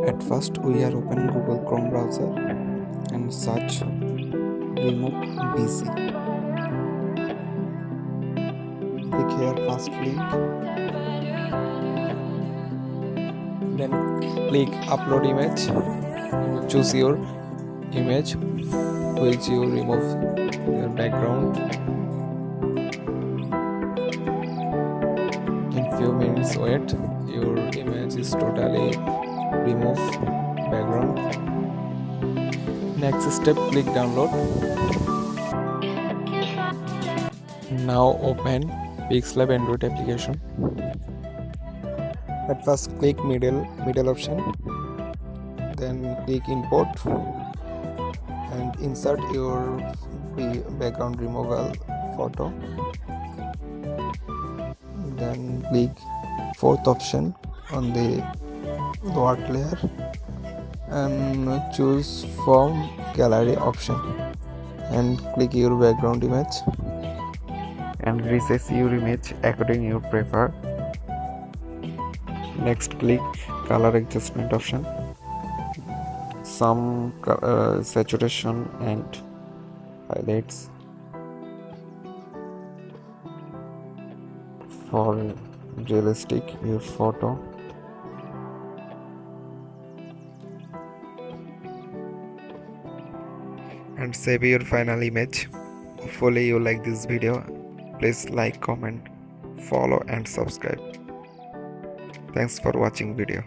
At first we are open Google Chrome browser and search remove BC. Click here firstly, then click upload image. Choose your image which you remove your background. In few minutes wait, your image is totally remove background. Next step, click download. Now open pixellab Android application. At first click middle option, then click import and insert your background removal photo. Then click fourth option on the lower layer and choose from gallery option and click your background image and resize your image according your prefer. Next click color adjustment option, some saturation and highlights for realistic your photo. And save your final image. Hopefully you like this video. Please like, comment, follow and subscribe. Thanks for watching video.